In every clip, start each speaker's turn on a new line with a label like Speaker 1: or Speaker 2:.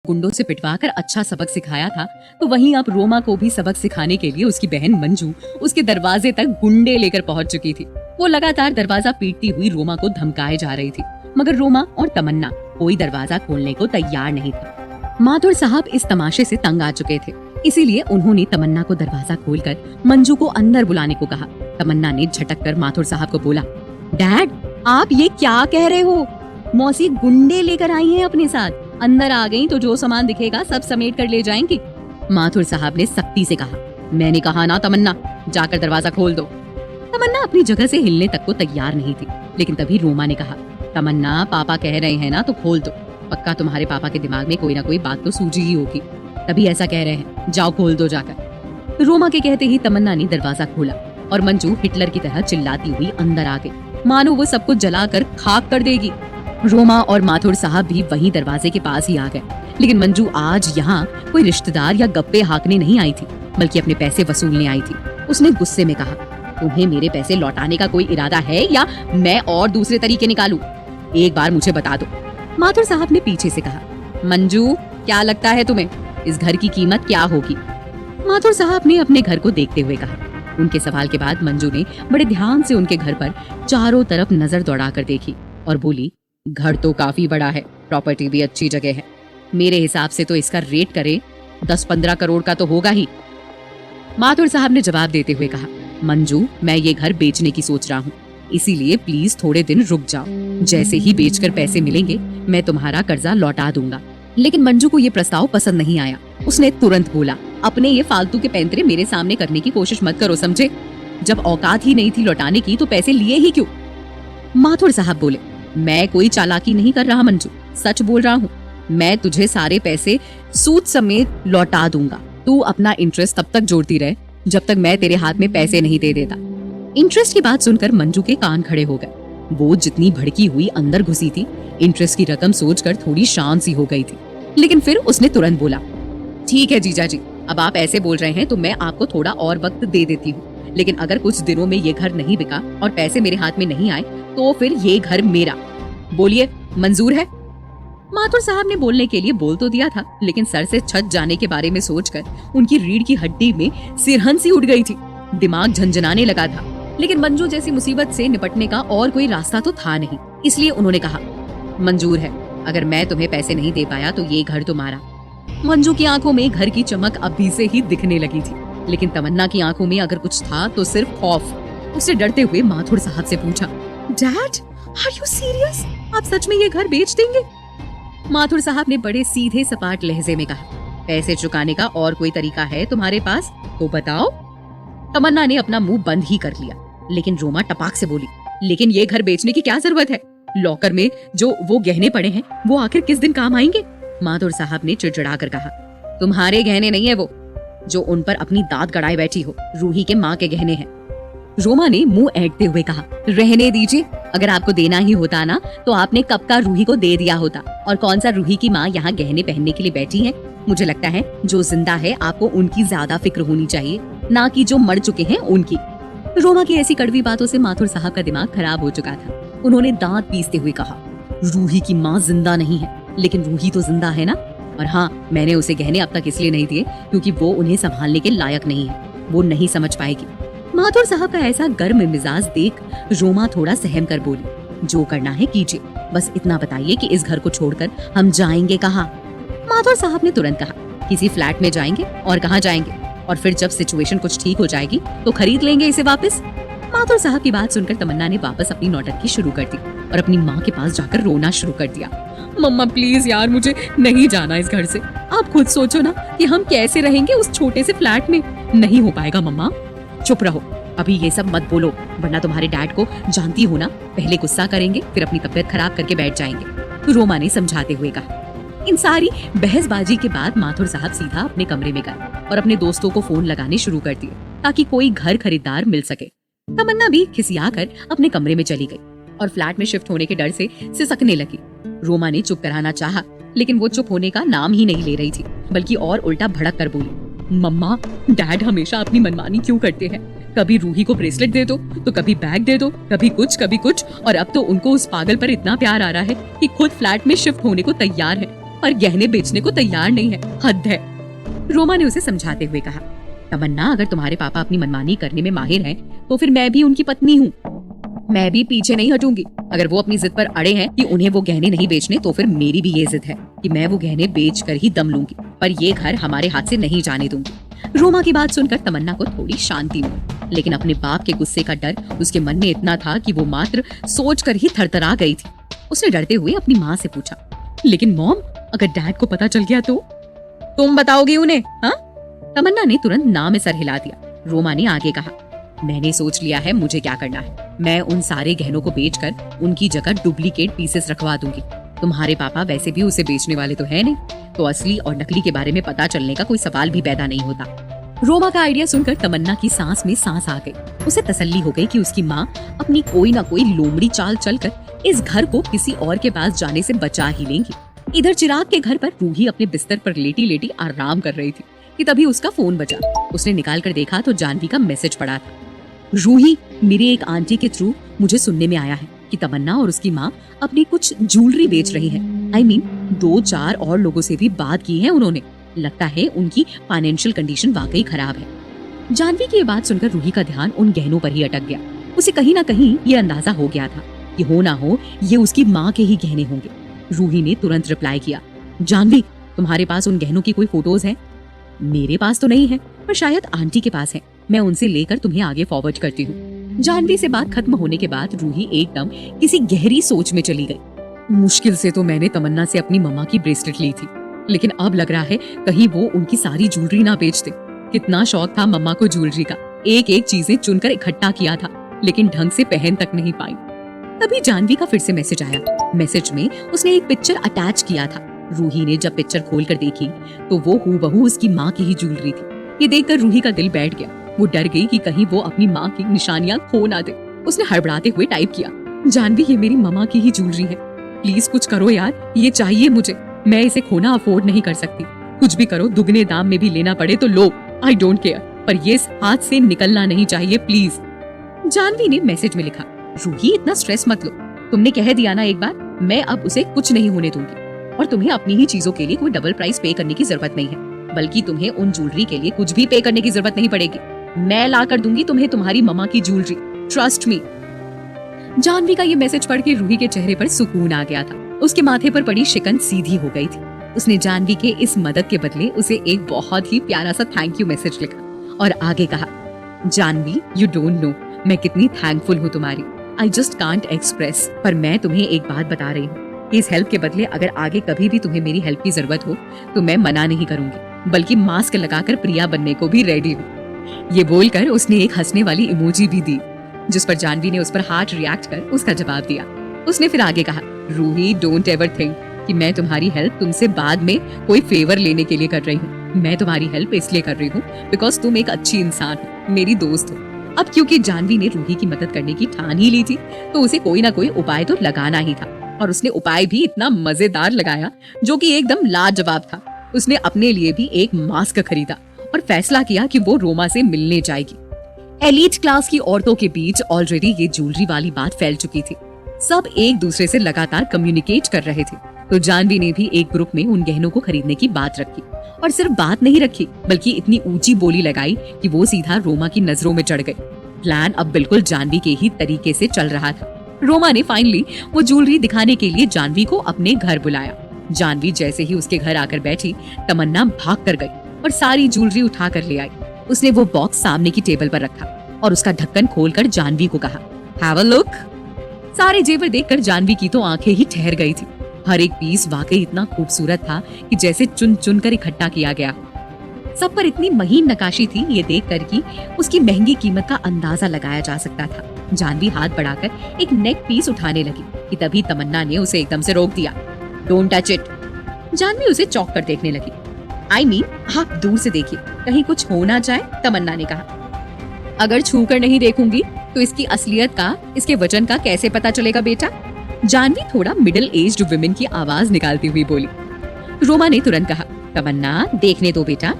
Speaker 1: गुंडों से पिटवाकर अच्छा सबक सिखाया था, तो वहीं अब रोमा को भी सबक सिखाने के लिए उसकी बहन मंजू उसके दरवाजे तक गुंडे लेकर पहुंच चुकी थी। वो लगातार दरवाजा पीटती हुई रोमा को धमकाए जा रही थी, मगर रोमा और तमन्ना कोई दरवाजा खोलने को तैयार नहीं थे। माथुर साहब इस तमाशे से तंग आ चुके थे, इसीलिए उन्होंने तमन्ना को दरवाजा खोलकर मंजू को अंदर बुलाने को कहा। तमन्ना ने झटक कर माथुर साहब को बोला, डैड आप ये क्या कह रहे हो? मौसी गुंडे लेकर आई हैं अपने साथ, अंदर आ गई तो जो सामान दिखेगा सब समेट कर ले जाएंगी। माथुर साहब ने सख्ती से कहा, मैंने कहा ना तमन्ना, जाकर दरवाजा खोल दो। तमन्ना अपनी जगह से हिलने तक को तैयार नहीं थी, लेकिन तभी रोमा ने कहा, तमन्ना पापा कह रहे हैं ना तो खोल दो, पक्का तुम्हारे पापा के दिमाग में कोई ना कोई बात तो सूझी ही होगी, तभी ऐसा कह रहे हैं, जाओ खोल दो जाकर। रोमा के कहते ही तमन्ना ने दरवाजा खोला और मंजू हिटलर की तरह चिल्लाती हुई अंदर आ गई, मानो वो सब कुछ जलाकर खाक कर देगी। रोमा और माथुर साहब भी वहीं दरवाजे के पास ही आ गए, लेकिन मंजू आज यहाँ कोई रिश्तेदार या गप्पे हाकने नहीं आई थी, बल्कि अपने पैसे वसूलने आई थी। उसने गुस्से में कहा, तुम्हें मेरे पैसे लौटाने का कोई इरादा है या मैं और दूसरे तरीके निकालूं? एक बार मुझे बता दो। माथुर साहब ने पीछे से कहा, मंजू क्या लगता है तुम्हें इस घर की कीमत क्या होगी? माथुर साहब ने अपने घर को देखते हुए कहा। उनके सवाल के बाद मंजू ने बड़े ध्यान से उनके घर पर चारों तरफ नजर दौड़ाकर देखी और बोली, घर तो काफी बड़ा है, प्रॉपर्टी भी अच्छी जगह है, मेरे हिसाब से तो इसका रेट करे 10-15 करोड़ का तो होगा ही। माथुर साहब ने जवाब देते हुए कहा, मंजू मैं ये घर बेचने की सोच रहा हूँ, इसीलिए प्लीज थोड़े दिन रुक जाओ, जैसे ही बेचकर पैसे मिलेंगे मैं तुम्हारा कर्जा लौटा दूंगा। लेकिन मंजू को ये प्रस्ताव पसंद नहीं आया। उसने तुरंत बोला, अपने ये फालतू के पैंतरे मेरे सामने करने की कोशिश मत करो, समझे? जब औकात ही नहीं थी लौटाने की तो पैसे लिए ही क्यों? माथुर साहब बोले, मैं कोई चालाकी नहीं कर रहा मंजू, सच बोल रहा हूँ, मैं तुझे सारे पैसे सूद समेत लौटा दूंगा। तू अपना इंटरेस्ट तब तक जोड़ती रहे जब तक मैं तेरे हाथ में पैसे नहीं दे देता। इंटरेस्ट की बात सुनकर मंजू के कान खड़े हो गए। वो जितनी भड़की हुई अंदर घुसी थी, इंटरेस्ट की रकम सोचकर थोड़ी शांत सी हो गई थी, लेकिन फिर उसने तुरंत बोला, ठीक है जीजा जी, अब आप ऐसे बोल रहे हैं तो मैं आपको थोड़ा और वक्त दे देती हूँ, लेकिन अगर कुछ दिनों में ये घर नहीं बिका और पैसे मेरे हाथ में नहीं आए तो फिर ये घर मेरा। बोलिए, मंजूर है? माथुर साहब ने बोलने के लिए बोल तो दिया था, लेकिन सर से छत जाने के बारे में सोचकर उनकी रीढ़ की हड्डी में सिरहन सी उठ गई थी, दिमाग झंझनाने लगा था। लेकिन मंजू जैसी मुसीबत से निपटने का और कोई रास्ता तो था नहीं, इसलिए उन्होंने कहा, मंजूर है, अगर मैं तुम्हें पैसे नहीं दे पाया तो ये घर तुम्हारा। मंजू की आंखों में घर की चमक अभी से ही दिखने लगी थी, लेकिन तमन्ना की आंखों में अगर कुछ था तो सिर्फ खौफ। उसने डरते हुए माथुर साहब से पूछा, डैड आर यू सीरियस? आप सच में ये घर बेच देंगे? माथुर साहब ने बड़े सीधे सपाट लहजे में कहा, पैसे चुकाने का और कोई तरीका है तुम्हारे पास तो बताओ। तमन्ना ने अपना मुंह बंद ही कर लिया, लेकिन रोमा टपाक से बोली, लेकिन ये घर बेचने की क्या जरूरत है? लॉकर में जो वो गहने पड़े हैं वो आखिर किस दिन काम आएंगे? माथुर साहब ने चिड़चिड़ा कर कहा, तुम्हारे गहने नहीं है वो, जो उन पर अपनी दांत गड़ाए बैठी हो, रूही के माँ के गहने हैं। रोमा ने मुंह ऐंठते हुए कहा, रहने दीजिए, अगर आपको देना ही होता ना तो आपने कब का रूही को दे दिया होता। और कौन सा रूही की माँ यहाँ गहने पहनने के लिए बैठी है? मुझे लगता है जो जिंदा है आपको उनकी ज्यादा फिक्र होनी चाहिए, ना कि जो मर चुके हैं उनकी। रोमा की ऐसी कड़वी बातों से माथुर साहब का दिमाग खराब हो चुका था। उन्होंने दांत पीसते हुए कहा, रूही की माँ जिंदा नहीं है, लेकिन रूही तो जिंदा है ना। और हाँ, मैंने उसे गहने अब तक इसलिए नहीं दिए क्योंकि वो उन्हें संभालने के लायक नहीं है, वो नहीं समझ पाएगी। माथुर साहब का ऐसा गर्म मिजाज देख रोमा थोड़ा सहम कर बोली, जो करना है कीजिए, बस इतना बताइए कि इस घर को छोड़कर हम जाएंगे कहाँ? माथुर साहब ने तुरंत कहा, किसी फ्लैट में जाएंगे। और कहाँ जाएंगे? और फिर जब सिचुएशन कुछ ठीक हो जाएगी तो खरीद लेंगे इसे वापस। माथुर साहब की बात सुनकर तमन्ना ने वापस अपनी नौटंकी शुरू कर दी और अपनी माँ के पास जाकर रोना शुरू कर दिया। मम्मा प्लीज यार, मुझे नहीं जाना इस घर से। आप खुद सोचो ना कि हम कैसे रहेंगे उस छोटे से फ्लैट में। नहीं हो पाएगा मम्मा। चुप रहो, अभी ये सब मत बोलो, वरना तुम्हारे डैड को जानती हो ना, पहले गुस्सा करेंगे फिर अपनी तबीयत खराब करके बैठ जाएंगे। रोमा ने समझाते हुए कहा। इन सारी बहसबाजी के बाद माथुर साहब सीधा अपने कमरे में गए और अपने दोस्तों को फोन लगाने शुरू कर दिए ताकि कोई घर खरीदार मिल सके। तमन्ना भी खिसियाकर अपने कमरे में चली गई और फ्लैट में शिफ्ट होने के डर से सिसकने लगी। रोमा ने चुप कराना चाहा, लेकिन वो चुप होने का नाम ही नहीं ले रही थी, बल्कि और उल्टा भड़क कर बोली, मम्मा डैड हमेशा अपनी मनमानी क्यों करते हैं? कभी रूही को ब्रेसलेट दे दो तो कभी बैग दे दो, कभी कुछ, और अब तो उनको उस पागल पर इतना प्यार आ रहा है कि खुद फ्लैट में शिफ्ट होने को तैयार है। और गहने बेचने को तैयार नहीं है। हद है। रोमा ने उसे समझाते हुए कहा, तमन्ना, अगर तुम्हारे पापा अपनी मनमानी करने में माहिर हैं, तो फिर मैं भी उनकी पत्नी हूँ। मैं भी पीछे नहीं हटूंगी। अगर वो अपनी जिद पर अड़े हैं कि उन्हें वो गहने नहीं बेचने, तो फिर मेरी भी ये जिद है कि मैं वो गहने बेच कर ही दम लूंगी, पर ये घर हमारे हाथ से नहीं जाने दूंगी। रोमा की बात सुनकर तमन्ना को थोड़ी शांति मिली, लेकिन अपने बाप के गुस्से का डर उसके मन में इतना था कि वो मात्र सोच कर ही थरथरा गई थी। उसने डरते हुए अपनी माँ से पूछा, लेकिन मॉम, अगर डैड को पता चल गया तो? तुम बताओगी उन्हें? हाँ? तमन्ना ने तुरंत ना में सर हिला दिया। रोमा ने आगे कहा, मैंने सोच लिया है मुझे क्या करना है। मैं उन सारे गहनों को बेचकर उनकी जगह डुप्लीकेट पीसेस रखवा दूंगी। तुम्हारे पापा वैसे भी उसे बेचने वाले तो है नहीं, तो असली और नकली के बारे में पता चलने का कोई सवाल भी पैदा नहीं होता। रोमा का आइडिया सुनकर तमन्ना की सांस में सांस आ गई। उसे तसल्ली हो गई कि उसकी माँ अपनी कोई ना कोई लोमड़ी चाल चलकर इस घर को किसी और के पास जाने से बचा ही लेंगी। इधर चिराग के घर पर रूही अपने बिस्तर पर लेटी लेटी आराम कर रही थी कि तभी उसका फोन बजा। उसने निकाल कर देखा तो जानवी का मैसेज पड़ा था। रूही, मेरी एक आंटी के थ्रू मुझे सुनने में आया है कि तमन्ना और उसकी माँ अपनी कुछ ज्वेलरी बेच रही है। I mean, 2-4 और लोगों से भी बात की है उन्होंने। लगता है उनकी फाइनेंशियल कंडीशन वाकई खराब है। जानवी की ये बात सुनकर रूही का ध्यान उन गहनों पर ही अटक गया। उसे कहीं ना कहीं ये अंदाजा हो गया था कि हो ना हो ये उसकी माँ के ही गहने होंगे। रूही ने तुरंत रिप्लाई किया, जानवी, तुम्हारे पास उन गहनों की कोई फोटोज हैं? मेरे पास तो नहीं है, पर शायद आंटी के पास है। मैं उनसे लेकर तुम्हें आगे फॉरवर्ड करती हूँ। जानवी से बात खत्म होने के बाद रूही एकदम किसी गहरी सोच में चली गई। मुश्किल से तो मैंने तमन्ना से अपनी मम्मा की ब्रेसलेट ली थी, लेकिन अब लग रहा है कहीं वो उनकी सारी ज्वेलरी ना बेच दे। कितना शौक था मम्मा को ज्वेलरी का, एक एक चीजें चुनकर इकट्ठा किया था, लेकिन ढंग से पहन तक नहीं पाई। तभी जानवी का फिर से मैसेज आया। मैसेज में उसने एक पिक्चर अटैच किया था। रूही ने जब पिक्चर खोलकर देखी तो वो हूबहू उसकी माँ की ही ज्वेलरी थी। ये देखकर रूही का दिल बैठ गया। वो डर गई कि कहीं वो अपनी माँ की निशानियां खो ना दे। उसने हड़बड़ाते हुए टाइप किया, जानवी, ये मेरी मम्मा की ही ज्वेलरी है। प्लीज कुछ करो यार, ये चाहिए मुझे। मैं इसे खोना अफोर्ड नहीं कर सकती। कुछ भी करो, दुगने दाम में भी लेना पड़े तो लो, आई डोंट केयर, पर ये हाथ से निकलना नहीं चाहिए प्लीज। जानवी ने मैसेज में लिखा, रूही, इतना स्ट्रेस मत लो। तुमने कह दिया ना एक बार, मैं अब उसे कुछ नहीं होने दूंगी। और तुम्हें अपनी ही चीजों के लिए कोई डबल प्राइस पे करने की जरूरत नहीं है, बल्कि तुम्हें उन ज्वेलरी के लिए कुछ भी पे करने की जरूरत नहीं पड़ेगी। मैं ला कर दूंगी तुम्हें तुम्हारी मम्मा की ज्वेलरी, ट्रस्ट मी। जानवी का ये मैसेज पढ़ के रूही के चेहरे पर सुकून आ गया था। उसके माथे पर पड़ी शिकन सीधी हो गई थी। उसने जानवी के इस मदद के बदले उसे एक बहुत ही प्यारा सा थैंक यू मैसेज लिखा और आगे कहा, जानवी, यू डोंट नो मैं कितनी थैंकफुल हूँ तुम्हारी। I just can't express. पर मैं तुम्हें एक बात बता रही हूँ, इस हेल्प के बदले अगर आगे कभी भी तुम्हें मेरी हेल्प की जरूरत हो तो मैं मना नहीं करूंगी, बल्कि मास्क लगाकर प्रिया बनने को भी रेडी हूँ। ये बोलकर उसने एक हंसने वाली इमोजी भी दी, जिस पर जानवी ने उस पर हार्ट रिएक्ट कर उसका जवाब दिया। उसने फिर आगे कहा, रूही, डोंट एवर थिंक कि मैं तुम्हारी हेल्प तुमसे बाद में कोई फेवर लेने के लिए कर रही हूँ। मैं तुम्हारी हेल्प इसलिए कर रही हूँ बिकॉज तुम एक अच्छी इंसान हो, मेरी दोस्त हो। अब क्योंकि जानवी ने रूही की मदद करने की ठान ही ली थी, तो उसे कोई ना कोई उपाय तो लगाना ही था, और उसने उपाय भी इतना मजेदार लगाया जो कि एकदम लाजवाब था। उसने अपने लिए भी एक मास्क खरीदा और फैसला किया कि वो रोमा से मिलने जाएगी। एलीट क्लास की औरतों के बीच ऑलरेडी ये ज्वेलरी वाली बात फैल चुकी थी। सब एक दूसरे से लगातार कम्युनिकेट कर रहे थे, तो जानवी ने भी एक ग्रुप में उन गहनों को खरीदने की बात रखी। और सिर्फ बात नहीं रखी, बल्कि इतनी ऊंची बोली लगाई कि वो सीधा रोमा की नजरों में चढ़ गई। प्लान अब बिल्कुल जानवी के ही तरीके से चल रहा था। रोमा ने फाइनली वो ज्वेलरी दिखाने के लिए जानवी को अपने घर बुलाया। जानवी जैसे ही उसके घर आकर बैठी, तमन्ना भाग कर गई और सारी ज्वेलरी उठा कर ले आई। उसने वो बॉक्स सामने की टेबल पर रखा और उसका ढक्कन खोलकर जानवी को कहा, हैव अ लुक। सारे जेवर देखकर जानवी की तो आंखें ही ठहर गई थी। हर एक पीस वाकई इतना खूबसूरत था कि जैसे चुन चुन कर इकट्ठा किया गया। सब पर इतनी महीन नकाशी थी, ये देखकर कि उसकी महंगी कीमत का अंदाजा लगाया जा सकता था। जानवी हाथ बढ़ाकर एक नेक पीस उठाने लगी कि तभी तमन्ना ने उसे एकदम से रोक दिया। Don't touch it. जानवी उसे चौंक कर देखने लगी। आई मीन, आप दूर से देखिए, कहीं कुछ हो ना जाए, तमन्ना ने कहा। अगर छूकर नहीं देखूंगी तो इसकी असलियत का, इसके वजन का कैसे पता चलेगा बेटा? जानवी थोड़ा मिडिल एज्ड वुमेन की आवाज निकालती हुई बोली। रोमा ने तुरंत कहा, तमन्ना, देखने दो बेटा।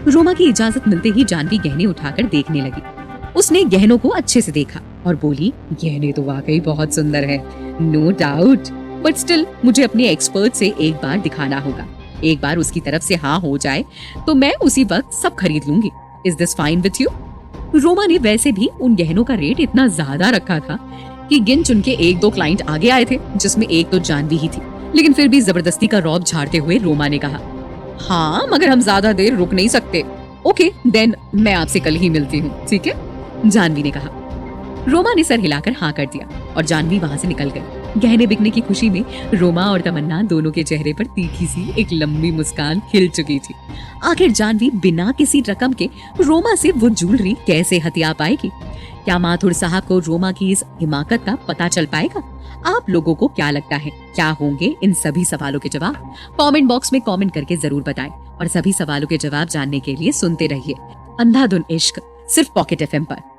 Speaker 1: रोमा की इजाजत मिलते ही जानवी गहने उठाकर देखने लगी। उसने गहनों को अच्छे से देखा और बोली, गहने तो वाकई बहुत सुंदर है, नो डाउट। बट स्टिल मुझे अपने एक्सपर्ट से एक बार दिखाना होगा। एक बार उसकी तरफ से हाँ हो जाए तो मैं उसी वक्त सब खरीद लूंगी। Is this fine with you? Roma ने वैसे भी उन गहनों का रेट इतना ज्यादा रखा था कि गिन चुन के 1-2 क्लाइंट आगे आए थे, जिसमें एक तो जानवी ही थी। लेकिन फिर भी जबरदस्ती का रौब झाड़ते हुए रोमा ने कहा, हाँ मगर हम ज्यादा देर रुक नहीं सकते। ओके देन मैं आपसे कल ही मिलती हूँ, ठीक है? जानवी ने कहा। रोमा ने सर हिलाकर हाँ कर दिया और जानवी वहां से निकल गई। गहने बिकने की खुशी में रोमा और तमन्ना दोनों के चेहरे पर तीखी सी एक लंबी मुस्कान खिल चुकी थी। आखिर जानवी बिना किसी रकम के रोमा से वो ज्वेलरी कैसे हथिया पाएगी? क्या माथुर साहब को रोमा की इस हिमाकत का पता चल पाएगा? आप लोगों को क्या लगता है, क्या होंगे इन सभी सवालों के जवाब? कमेंट बॉक्स में कमेंट करके जरूर बताएं और सभी सवालों के जवाब जानने के लिए सुनते रहिए अंधाधुन इश्क, सिर्फ पॉकेट एफएम पर।